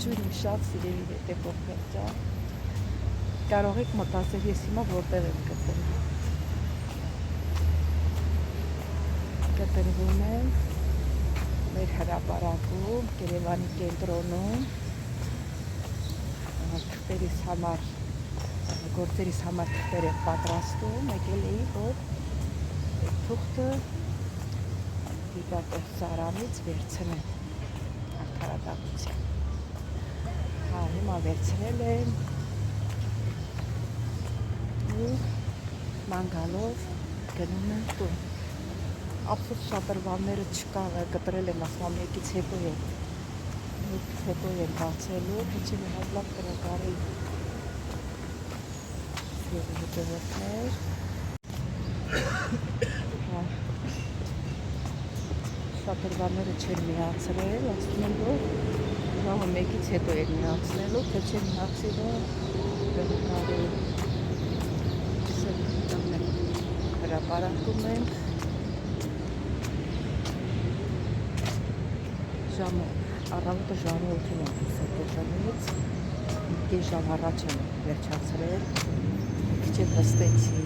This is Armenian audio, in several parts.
ողջույն շատ սիրելի հետևորդներ ջան։ Կարող եք մտածել ես հիմա որտեղ եմ գտնվում։ Գտնվում եմ մեր հրապարակում, Երևանի կենտրոնում, թղթերիս համար, գործերիս համար թղթեր եմ պատրաստում, եկել էի, որ այդ թուղթը դիպատոսարանից վերցնեմ արդարադատության։ Հա, հիմա վերցրել եմ ու մանգալով գնում եմ տուն։ Ափսոս շատրվանները չկա, կտրել եմ ասում մեկից հետո եմ բացելու, հեչի մի հատ լավ կնկարել հետևորդներ։ Շատրվանները չեն միացրել, ասում եմ, որ նահը մեկից հետո եմ միացնելու, թե չեն միացրել կնկարել։ Հրապարակում ենք առավոտը ժամը 8-ին եմ սրտեժանից, կես ժամ առաջ եմ վերջացրել, քիչ եմ նստեցի։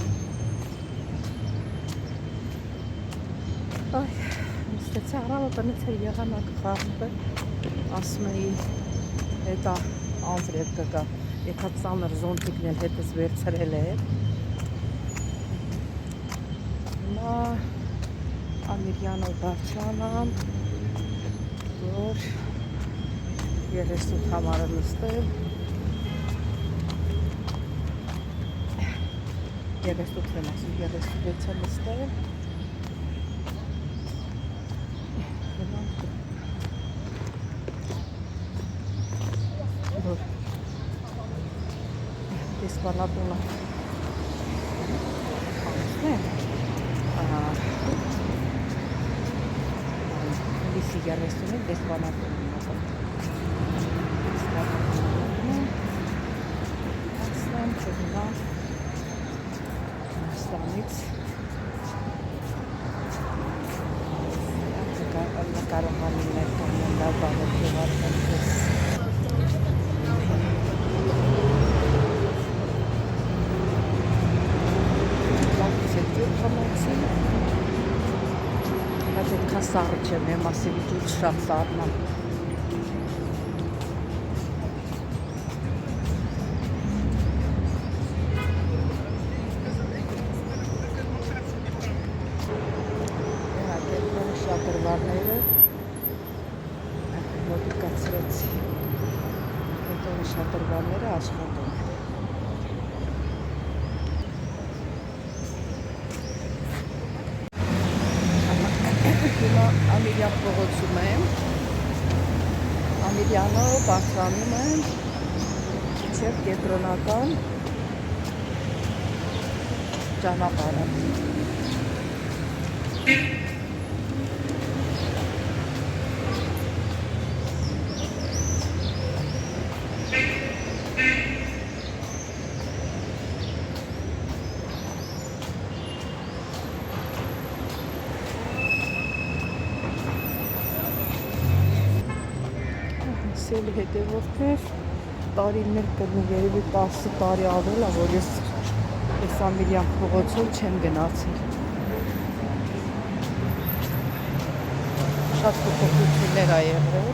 Նստեցի առավոտը նեցել եղանակ խաղը, ասում էի հետա անձրև կգա, եկա ծանր զոնտիկն էլ հետս վերցրել է։ Հիմա Ամիրյանով բարձրանամ, որ 38 համարը նստել, 38 եմ ասում, 36-ը նստել, որ դեսպանատունը անցնեմ, լիսի 30-ին դեսպանատունը ասլան չգնա Հայաստանից նկարողանում ներկայանում լավ բանով թողարկել Պետքա սառը չեմ, եմ ասելի դուց շատ սառնամ։ Կենտրոնի շատրվանները մոտիկացրեցի։ Կենտրոնի շատրվանները աշխատում։ Հիմա Ամիրյան փողոցում եմ, Ամիրյանով բարձրանում եմ մինչև կենտրոնական ճանապարհը։ Սելի հետևորդներ, տարիներ կրնի երևի 10 տարի ավել է, որ ես Ամիրյան փողոցով չեմ գնացել։ Շատ փոփոխություններ ա եղել։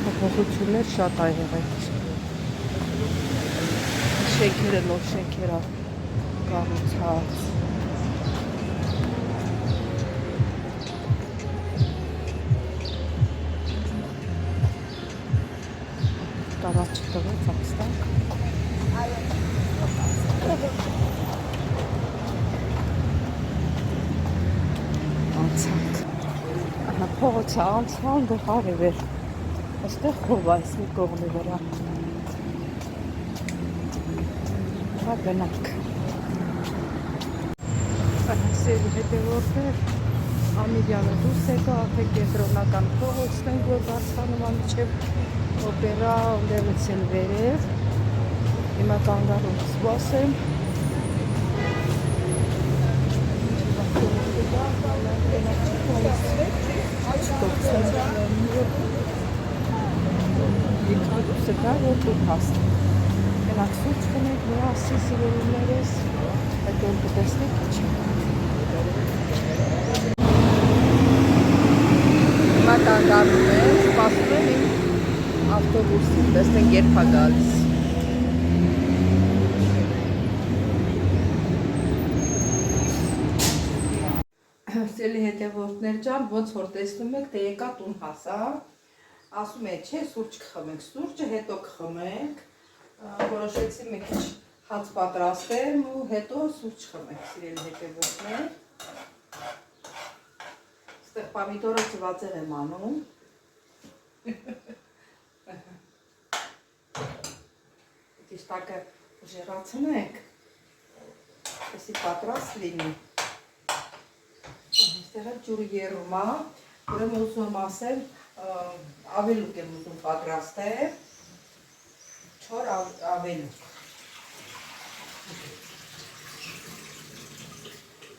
Փոփոխություններ շատ ա եղել։ Շենքերը նոր շենքեր ա կառուցած։ Կարաչ տվեց ապստակ։ Անցանք։ Փողոցը անցան գլխարև էր։ Այստեղ խով այս մի կողմի վրա։ Գնանք։ Սերի հետևորդներ, Ամիրյանը դուրս եկա, արդեն կենտրոնական փողոցն ենք, որ բարձրանում ա մինչև օպերա, ondեղից էլ վերև։ Հիմա կանգառում սպասեմ, Սկա որ դու հաստ։ Մենակ սուրճ կնեք, միասին սիրելիներս, այդ որ կտեսնեք իչի։ Հիմա կանգանում է, սպասում եմ իմ ավտոբուսին, տեսնենք երբ է գալիս։ Սիրելի հետևորդներ ջան, ոնց որ տեսնում եք, թե եկա տուն հասա, ասում է, չէ, սուրճ կխմենք, սուրճը հետո կխմենք, որոշեցի մի քիչ հաց պատրաստեմ ու հետո սուրճ խմենք, սիրելի հետևորդներ։ Ստեղ պամիդորը ծվածեղ եմ անում։ Տիշտակը ժեղացնենք, այսի պատրաստ լինի։ Այստեղ ջուրը երում է, ուրեմն ուզում եմ ասել, ավելուկ եմ ուզում պատրաստել, չոր ավելուկ։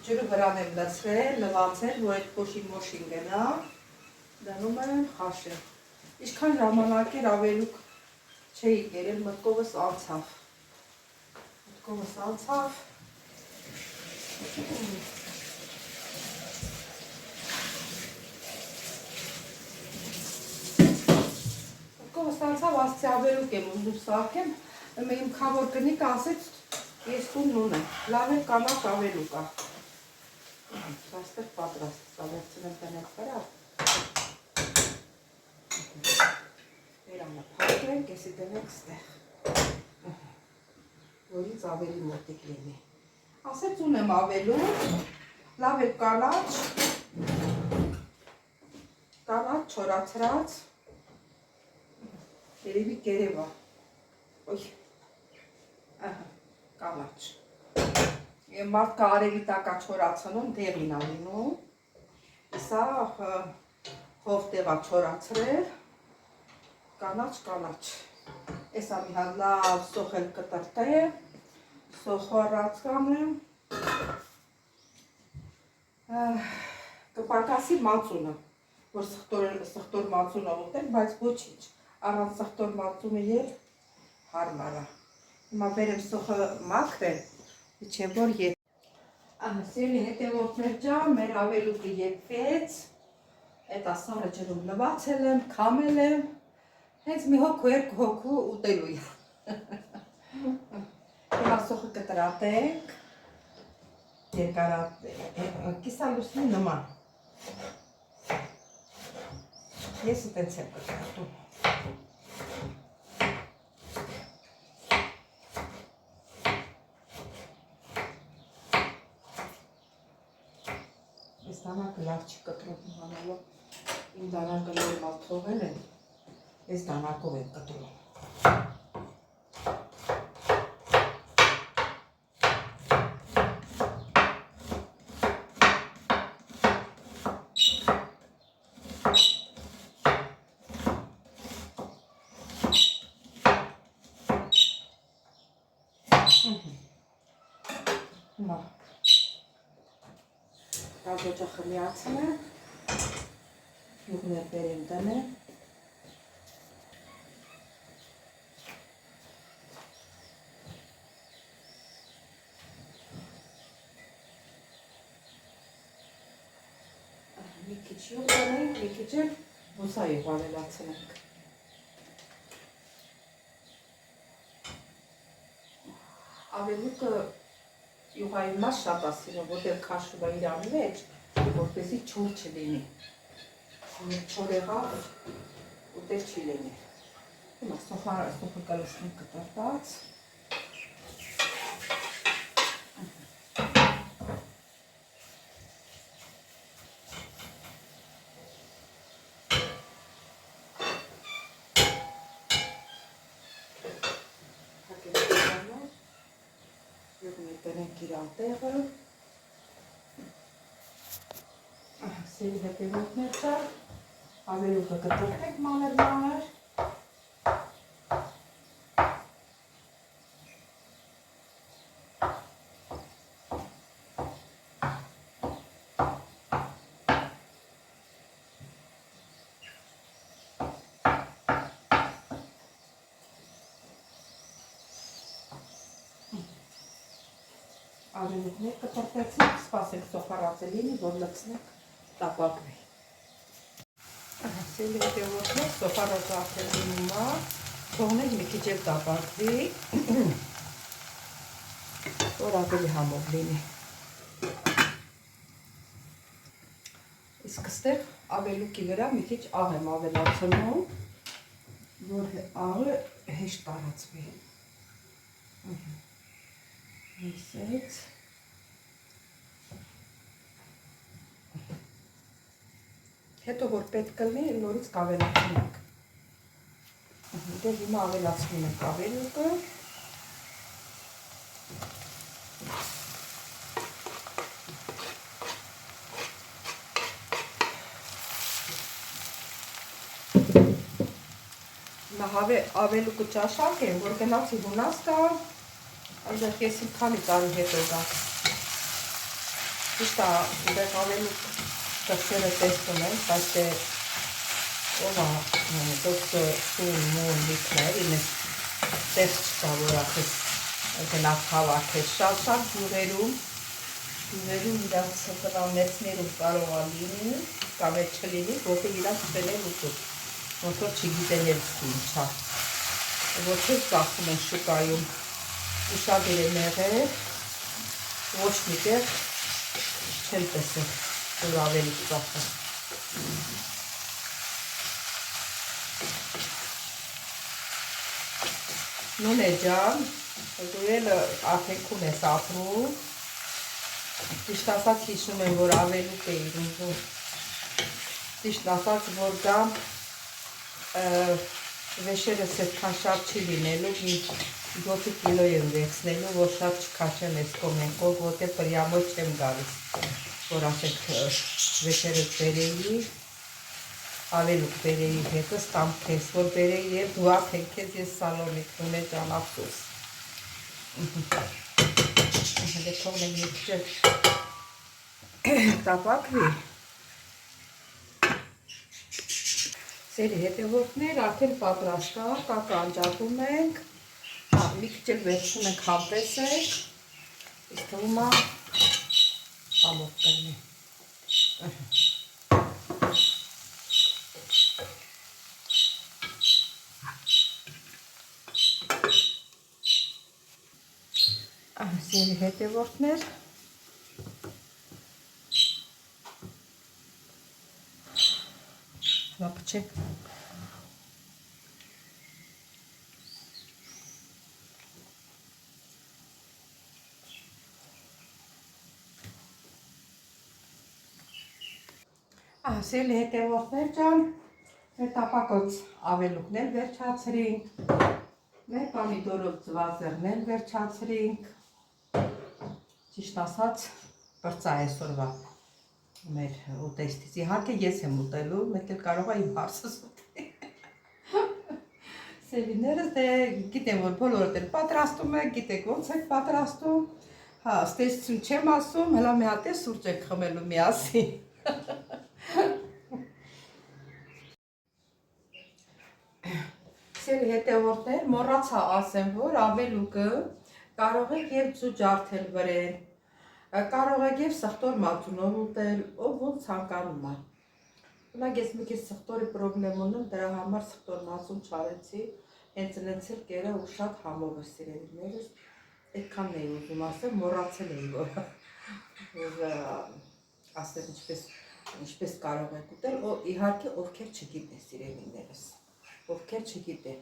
Ջուրը վրան եմ լցրել, լվացել, որ այդ փոշին գնա, դնում եմ խաշել։ Ինչքան ժամանակ էր ավելուկ չէի կերել, մտքովս անցավ։ Ստացավ ասցի ավելուկ եմ ուզում սարքեմ, իմ քավոր կնիկը ասեց, ես տունն ունեմ, լավ է կանաչ ավելուկ է։ Այստեղ պատրաստ, սա վերցնեմ տնեք վրա։ Վերանը փակենք, եսի տնեք ստեղ, որից ավելի մոտիկ լինի։ Ասեց ունեմ ավելուկ, լավ է կանաչ, չորացրած, երևի կերևա, կանաչ, մարդկը արևի տակա չորացնում, դեղին է լինում, սա հով տեղա չորացրել, կանաչ, եսա մի հատ լավ սոխել կտրտեմ, սոխարած կանեմ, կպարկասի մածունը, որ սխտոր մածունը ուտել, բայց ոչինչ, առանց սխտոր մածունը և հարմար է։ Հիմա բերեմ սոխը մաքրել, իչեմ որ Սիրելի հետևորդներ ջան, մեր ավելուկը եպվեց, այդ ասարը ջրում լվացել եմ, քամել եմ, հենց մի հոգու երկու հոգու ուտելու է։ Հիմա սոխը կտրատենք, կիսալուսնի նման։ Ես այտենց եմ կտրատում։ Ես դանակը լավ չի կտրում հանալով, իմ դանակը նորմալ թողել են, ես դանակով եմ կտրում։ Հիմա Օջախը միացնեմ, յուղներ բերեմ տնեմ, մի քիչ յուղ տնենք, մի քիչ էլ բուսայուղ ավելացնենք։ Ավելուկը յուղայի մաս շատ է սիրում, որտեղ քաշում է իրան մեջ, որպեսզի չոր չլինի։ Չոր եղավ, ուտել չի լինի։ Հիմա սոխը կլցնենք կտրտած։ Տնենք իրան տեղը, սերի հետևորդներ չար, ավելուկը կտրտենք մանր, Արևիկներ կտրտեցինք, սպասենք սոխարացել լինի, որ լցնենք տապակվի։ Սելի հետևորդներ, սոխարացը արդեն լինում է, թողնենք մի քիչ էլ տապակվի, որ ավելի համով լինի։ Իսկ ստեղ ավելուկի վրա մի քիչ աղ եմ ավելացնում, որ աղը հեշտ տարածվի։ Այսպես։ Հետո որ պետք լինի, նորից կավելացնենք։ Դե հիմա ավելացնում ենք ավելուկը։ Ավելուկը ճաշակ եմ, որ գնացի Հունաստան, այնտեղ ես իմ քանի տարի հետո գա։ Ճիշտ է, այնտեղ ավելուկ տղսերը տեսնում են, բայց թե ով է դոկտոր Սուն լիքներ, ինձ տեղ չկա, որ ախես գնաց հավաքես, շատ ջուրերում իրանց տնամերցներում կարող է լինի, կամ էլ չլինի, որտեղ իրանց չեն էլ ուտում։ Ոնց որ չգիտեն էլ ինչա, ոչ էլ ծախում են շուկայում, ուշադիր եմ եղել, ոչ մի տեղ չեմ տեսել, որ ավելի ծախում։ Նունե ջան, դու էլ աթենքում ես ապրում, ճիշտ ասած հիշում եմ, որ ավելուկ էիր ուզում, ճիշտ ասած, որ գամ վեշերս այդքան շատ չի լինելու, 7 կիլո եմ վերցնելու, որ շատ չքաշեմ ես կոմենքով, որտեղ պրյամոյ չեմ գալիս, որ ասեք վեշերս բերեի, ավելուկ բերեի հետս կամ քեզ, որ բերեի և դու աթենք ես ես Սալոնիկ, Նունե ջան ափսոս։ Դե թողնեմ երկրել տապակվի։ Սերի հետևորդներ արդեն պատրաստ է, կակը անջատում ենք, մի քիչ էլ վերցնում ենք համտեսենք, իսկ թվում է համով կլինի։ Սերի հետևորդներ, լապչեք։ Սերի հետևորդներ ջան, մեր տապակոց ավելուկներ վերջացրինք, մեր պամիդորով ծվազեղներ վերջացրինք, ճիշտ ասած բրծա այսօրվա մեր ուտեստից, իհարկե ես եմ ուտելու, մեկ էլ կարող է իմ հարսս ուտել։ Սերիներս դե գիտեմ, որ բոլորդ էլ պատրաստում եք, գիտեք ոնց եք պատրաստում, հա, ստեսություն չեմ ասում, հլա մի հատ է սուրճ եք խմելու միասին։ Սերի հետևորդներ, մոռացա ասեմ, որ ավելուկը կարող եք և ձու ջարդել վրեն, կարող եք և սխտոր մածունով ուտել, ով ոնց ցանկանում է։ Ունակ ես մի քիչ սխտորի պրոբլեմ ունեմ, դրա համար սխտոր մածուն չարեցի, հենց նենց էլ կերը ու շատ համով է սիրելիներս, այդքանն էի ուզում ասեմ, մոռացել էի, որ ասեմ ինչպես կարող եք ուտել, իհարկե ովքեր չգիտեն սիրելիներս, ովքեր չգիտեն,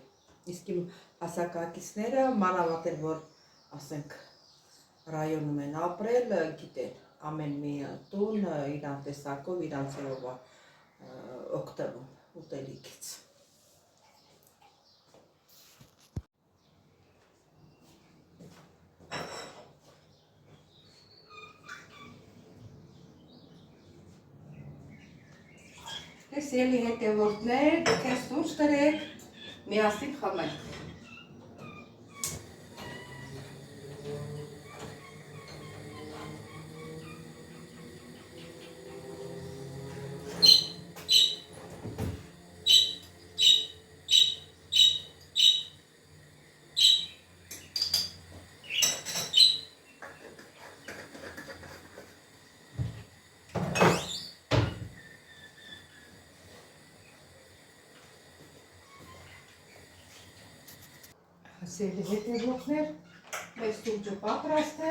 իսկ իմ հասակակիցները մանավանդ որ ասենք ռայոնում են ապրել, գիտեն ամեն մի տուն իրան տեսակով, իրան ձևով օգտվում ուտելիքից։ Սիրելի հետևորդներ, դուք ես սուրճ տրեք, միասին խմենք։ Սիրելի հետևորդներ, մեր սուրճը պատրաստ է։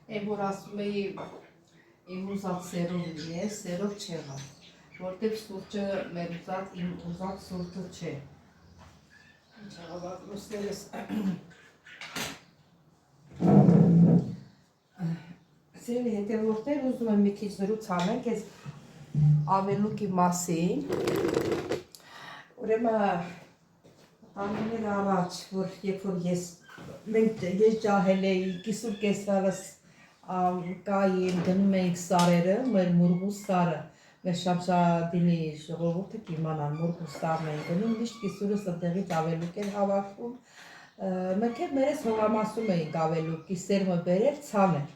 Այն որ ասում էի իմ ուզած սերով է, սերով չեղավ, որտև սուրճը մեր իմ ուզած սուրճը չէ։ Ինչ աղավակ լուսերս։ Սիրելի հետևորդներ, ուզում եմ մի քիչ զրույց անենք այս ավելուկի մասին։ Ուրեմն ամեներ առաջ, որ երբ որ ես ջահել էի, կիսուր կեսարս կային, գնում էինք սարերը, մեր մուրգու սարը, մեր Շամշադինի ժողովուրդը կիմանան, մուրգու սարն էին գնում, միշտ կիսուրս ընդեղից ավելուկ էր հավաքվում, մենք էլ մերես հողամասում էինք ավելուկի սերմը բերել, ցանել,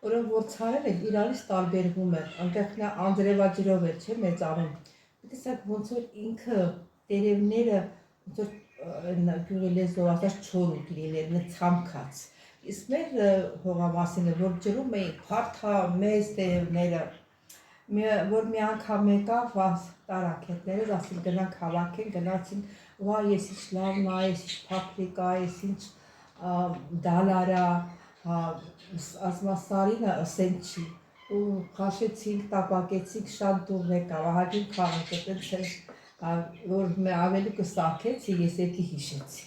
ուրեմն որ ցանել էր, իրանից տարբերվում էր, այնտեղ անձրևաջրով էր, չէ, մեծանում, տեսակ ոնց որ ինքը տերևները, ոնց որ գյուղի լեզվով ասած չորուկ լիներ, ցամքած։ Իսկ մեր հողամասինը, որ ջրում էին փարթա մեծ տերևները, որ մի անգամ եկավ տարաքետներս, ասել գնանք հավաքեն, գնացին, վա ես ինչ լավն է, ես ինչ փափրիկ է, ես ինչ դալարա, ասма սարինը ասեն չի, ու խաշեցինք, տապակեցինք, շատ դուռ եկավ, ահագին քաղաք է, տենց որ ավելուկը սարքեցի, ես եկի հիշեցի։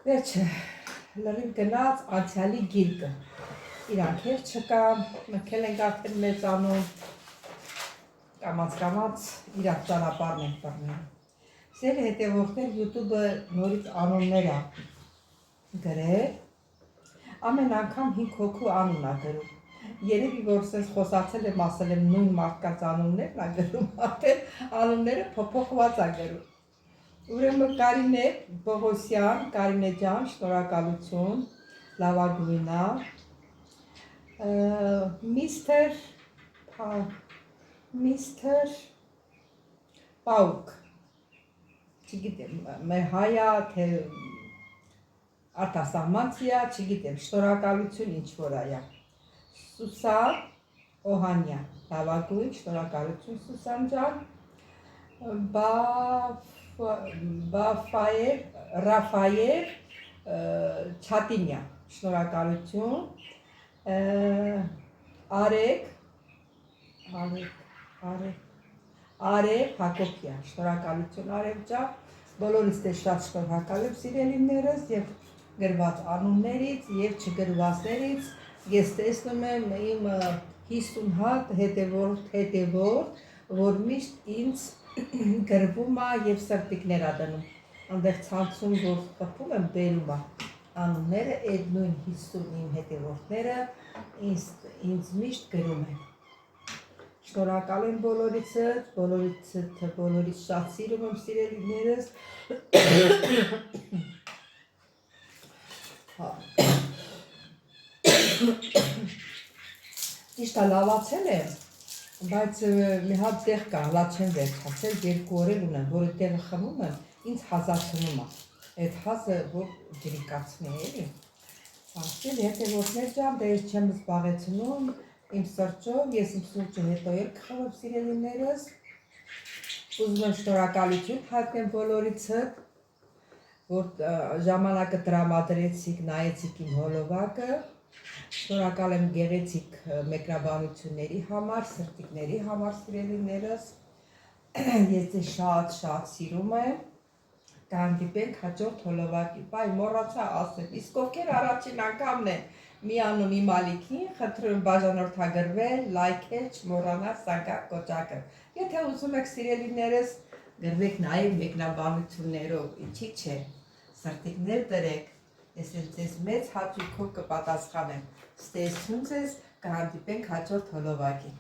Վերջը լրիվ գնաց անցյալի գիրկը, իրանք էլ չկա, մենք էլ ենք արդեն մեծանում, կամաց իրար ճանապարհն ենք բռնում։ Սիրելի հետևորդներ, YouTube-ը նորից անուններ է գրել, ամեն անգամ 5 հոգու անուն է գրում։ Երևի որ սենց խոսացել եմ, ասել եմ նույն մարդկանց անուններն է գրում, արդեն անունները փոփոխված է գրում։ Ուրեմն Կարինե Պողոսյան, Կարինե ջան, շնորհակալություն, լավագույնա, միստր Պաուկ, չգիտեմ, մեր հայա, թե արտասահմանցիա, չգիտեմ, շնորհակալություն ինչ որ այա, Սուսան Օհանյան, լավագույն, շնորհակալություն Սուսան ջան, Ռաֆայել Չատինյան, շնորհակալություն, Արև Հակոբյան, շնորհակալություն Արև ջան, բոլորից դե շատ շնորհակալ եմ սիրելիներս եւ գրված անուններից եւ չգրվածներից, ես տեսնում եմ իմ 50 հատ հետևորդ, որ միշտ ինձ գրվում է եւ սրտիկներ ա դնում, այնտեղ ցանցում որ խփում եմ բերում է անունները, այդ նույն 50 իմ հետևորդները ինձ միշտ գրում են։ Շնորհակալ եմ բոլորից շատ սիրում եմ սիրելիներս։ Ճիշտ է լավացել եմ, բայց մի հատ տեղ կա, լավ չեմ վերջացել, 2 օր էլ ունեմ, որը տեղը խմում եմ, ինձ հազացնում է, այդ հազը որ ջրիկացնի էլի։ Ասել հետևորդներ ջան, դե ես չեմ զբաղեցնում իմ սրճով, ես իմ սուրճը հետո էլ կխմեմ սիրելիներս, ուզում եմ շնորհակալություն հայտնեմ բոլորիցդ, որ ժամանակը տրամադրեցիք, նայեցիք իմ հոլովակը, շնորհակալ եմ գեղեցիկ մեկնաբանությունների համար, սրտիկների համար սիրելիներս, ես ձեզ շատ սիրում եմ, կհանդիպենք հաջորդ հոլովակի, բայ մոռացա ասել, իսկ ովքեր առաջին անգամն են միանում իմ ալիքին, խնդրում եմ բաժանորդագրվել, լայքել, չմոռանալ սանգակ կոճակը, եթե ուզում եք սիրելիներս, գրվեք նաև մեկնաբանություններով, ինչի չէ, սրտիկներ դրեք, ես ձեզ մեծ հաճույքով կպատասխանեմ, ստեսություն ձեզ, կհանդիպենք հաջորդ հոլովակին։